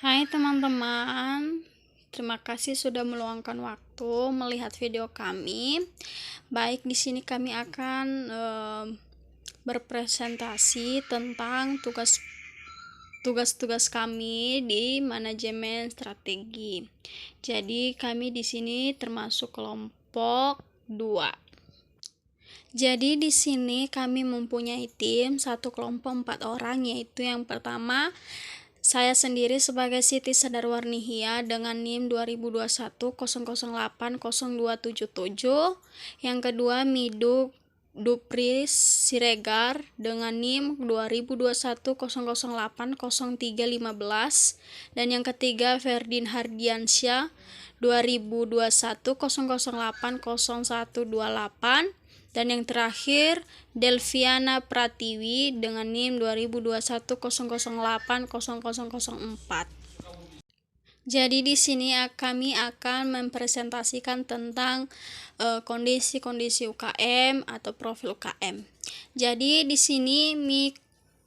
Hai teman-teman, terima kasih sudah meluangkan waktu melihat video kami. Baik, di sini kami akan berpresentasi tentang tugas-tugas kami di manajemen strategi. Jadi kami di sini termasuk kelompok 2. Jadi di sini kami mempunyai tim satu kelompok 4 orang, yaitu yang pertama saya sendiri sebagai Siti Sadarwarnihia dengan NIM 2021 008 0277. Yang kedua Miduk Dupris Siregar dengan NIM 2021 008 0315. Dan yang ketiga Ferdin Hardiansyah 2021 008 0128. Dan yang terakhir Delviana Pratiwi dengan NIM 2021 008 0004. Jadi di sini kami akan mempresentasikan tentang kondisi-kondisi UKM atau profil UKM. Jadi di sini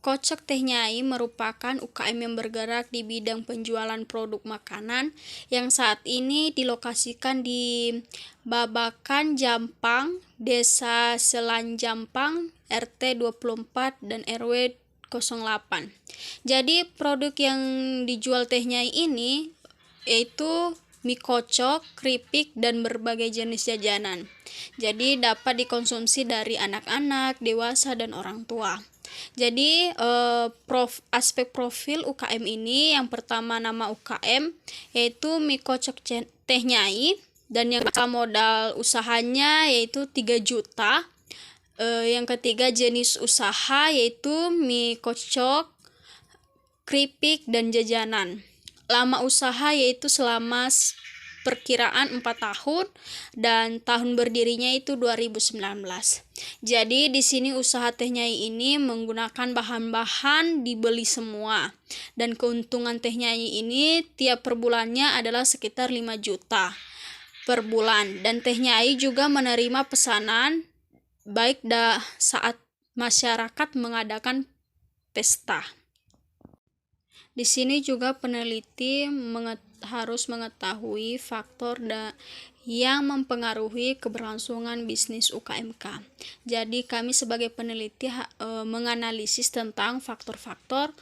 Kocok Teh Nyai merupakan UKM yang bergerak di bidang penjualan produk makanan yang saat ini dilokasikan di Babakan Jampang, Desa Selanjampang, RT 24 dan RW 08. Jadi produk yang dijual Teh Nyai ini yaitu mie kocok, keripik, dan berbagai jenis jajanan. Jadi dapat dikonsumsi dari anak-anak, dewasa, dan orang tua. Jadi aspek profil UKM ini, yang pertama nama UKM yaitu mie kocok Teh Nyai, dan yang modal usahanya yaitu 3 juta. Yang ketiga jenis usaha yaitu mie kocok, keripik, dan jajanan. Lama usaha yaitu selama perkiraan 4 tahun dan tahun berdirinya itu 2019. Jadi di sini usaha Teh Nyai ini menggunakan bahan-bahan dibeli semua, dan keuntungan Teh Nyai ini tiap per bulannya adalah sekitar 5 juta per bulan. Dan Teh Nyai juga menerima pesanan baik saat masyarakat mengadakan pesta. Di sini juga peneliti harus mengetahui faktor yang mempengaruhi keberlangsungan bisnis UKMK. Jadi kami sebagai peneliti menganalisis tentang faktor-faktor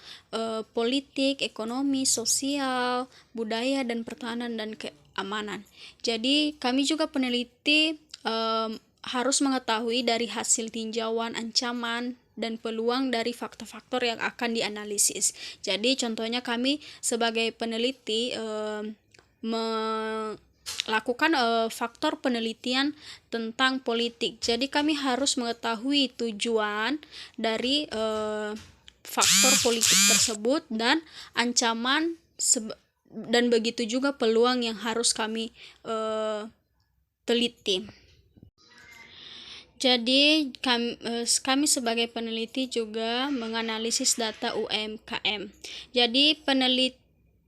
politik, ekonomi, sosial, budaya, dan pertahanan dan keamanan. Jadi kami juga peneliti harus mengetahui dari hasil tinjauan ancaman dan peluang dari faktor-faktor yang akan dianalisis. Jadi contohnya kami sebagai peneliti melakukan faktor penelitian tentang politik. Jadi kami harus mengetahui tujuan dari faktor politik tersebut dan ancaman dan begitu juga peluang yang harus kami teliti. Jadi kami sebagai peneliti juga menganalisis data UMKM. Jadi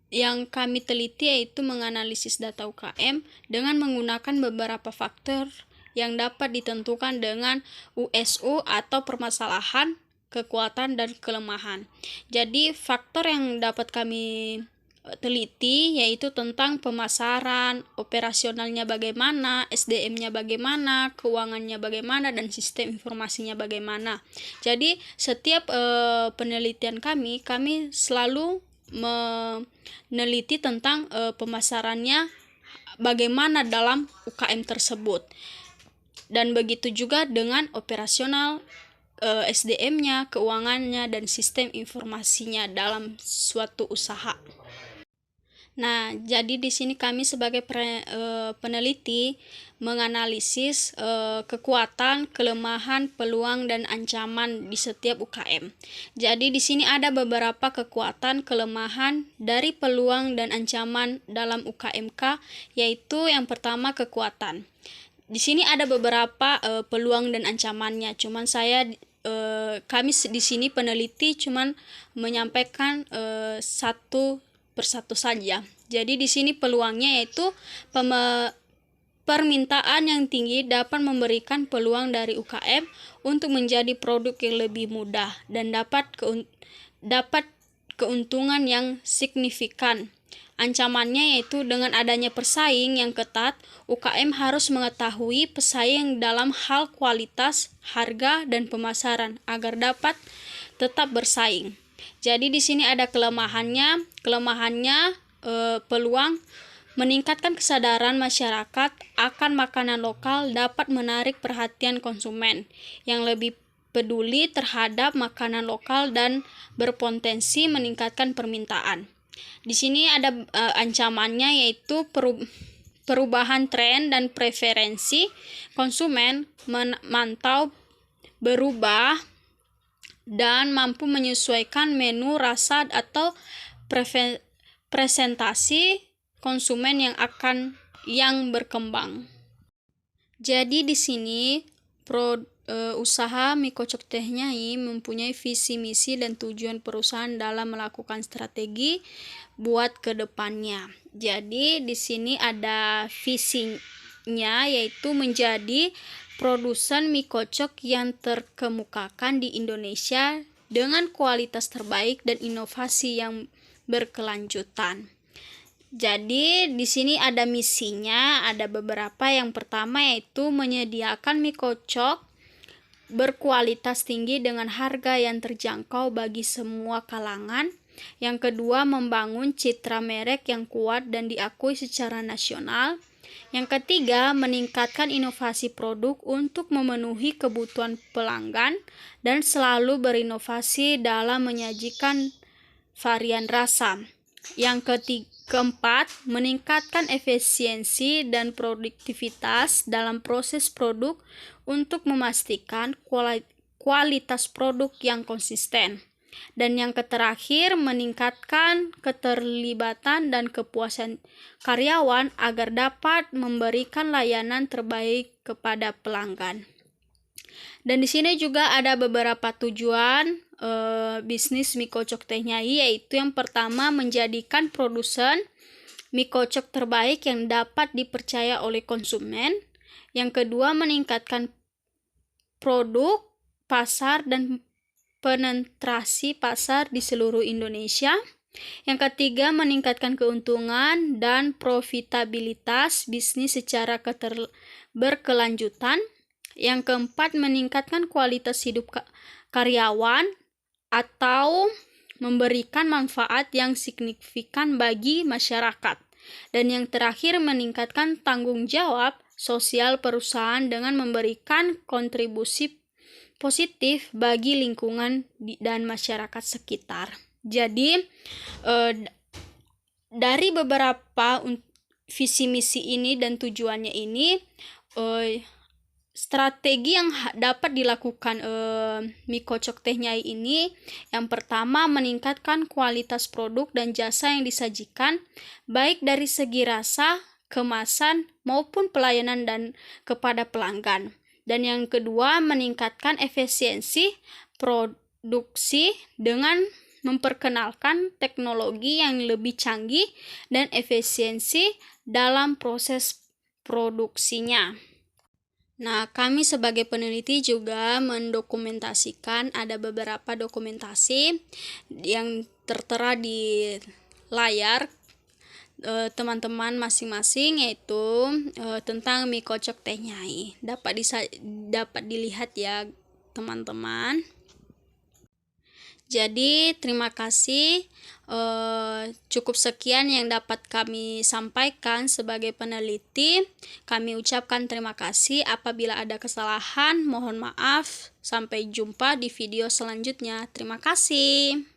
yang kami teliti yaitu menganalisis data UKM dengan menggunakan beberapa faktor yang dapat ditentukan dengan USU atau permasalahan, kekuatan, dan kelemahan. Jadi faktor yang dapat kami teliti yaitu tentang pemasaran, operasionalnya bagaimana, SDM-nya bagaimana, keuangannya bagaimana, dan sistem informasinya bagaimana. Jadi setiap penelitian kami selalu meneliti tentang pemasarannya bagaimana dalam UKM tersebut, dan begitu juga dengan operasional, SDM-nya, keuangannya, dan sistem informasinya dalam suatu usaha. Nah, jadi di sini kami sebagai peneliti menganalisis kekuatan, kelemahan, peluang, dan ancaman di setiap UKM. Jadi di sini ada beberapa kekuatan, kelemahan dari peluang dan ancaman dalam UKMK, yaitu yang pertama kekuatan. Di sini ada beberapa peluang dan ancamannya. Cuman kami di sini peneliti cuman menyampaikan satu persatu saja. Jadi di sini peluangnya yaitu permintaan yang tinggi dapat memberikan peluang dari UKM untuk menjadi produk yang lebih mudah dan dapat keuntungan yang signifikan. Ancamannya yaitu dengan adanya persaing yang ketat, UKM harus mengetahui pesaing dalam hal kualitas, harga, dan pemasaran agar dapat tetap bersaing. Jadi di sini ada kelemahannya peluang meningkatkan kesadaran masyarakat akan makanan lokal dapat menarik perhatian konsumen yang lebih peduli terhadap makanan lokal dan berpotensi meningkatkan permintaan. Di sini ada ancamannya yaitu perubahan tren dan preferensi konsumen memantau berubah dan mampu menyesuaikan menu, rasa, atau presentasi konsumen yang berkembang. Jadi di sini usaha mie kocok teh Nyai mempunyai visi misi dan tujuan perusahaan dalam melakukan strategi buat kedepannya. Jadi di sini ada visinya yaitu menjadi produsen mie kocok yang terkemukakan di Indonesia dengan kualitas terbaik dan inovasi yang berkelanjutan. Jadi di sini ada misinya, ada beberapa. Yang pertama yaitu menyediakan mie kocok berkualitas tinggi dengan harga yang terjangkau bagi semua kalangan. Yang kedua, membangun citra merek yang kuat dan diakui secara nasional. Yang ketiga, meningkatkan inovasi produk untuk memenuhi kebutuhan pelanggan dan selalu berinovasi dalam menyajikan varian rasa. Yang keempat, meningkatkan efisiensi dan produktivitas dalam proses produk untuk memastikan kualitas produk yang konsisten. Dan yang terakhir, meningkatkan keterlibatan dan kepuasan karyawan agar dapat memberikan layanan terbaik kepada pelanggan. Dan di sini juga ada beberapa tujuan bisnis mie kocok teh Nyai, yaitu yang pertama, menjadikan produsen mie kocok terbaik yang dapat dipercaya oleh konsumen. Yang kedua, meningkatkan produk, pasar, dan penetrasi pasar di seluruh Indonesia. Yang ketiga, meningkatkan keuntungan dan profitabilitas bisnis secara berkelanjutan. Yang keempat, meningkatkan kualitas hidup karyawan atau memberikan manfaat yang signifikan bagi masyarakat. Dan yang terakhir, meningkatkan tanggung jawab sosial perusahaan dengan memberikan kontribusi positif bagi lingkungan dan masyarakat sekitar. Jadi dari beberapa visi misi ini dan tujuannya ini, strategi yang dapat dilakukan mie kocok teh Nyai ini, yang pertama, meningkatkan kualitas produk dan jasa yang disajikan baik dari segi rasa, kemasan maupun pelayanan dan kepada pelanggan. Dan yang kedua, meningkatkan efisiensi produksi dengan memperkenalkan teknologi yang lebih canggih dan efisiensi dalam proses produksinya. Nah, kami sebagai peneliti juga mendokumentasikan, ada beberapa dokumentasi yang tertera di layar teman-teman masing-masing, yaitu tentang mie kocok teh Nyai. Dapat dilihat ya teman-teman. Jadi terima kasih, cukup sekian yang dapat kami sampaikan sebagai peneliti. Kami ucapkan terima kasih. Apabila ada kesalahan, mohon maaf. Sampai jumpa di video selanjutnya. Terima kasih.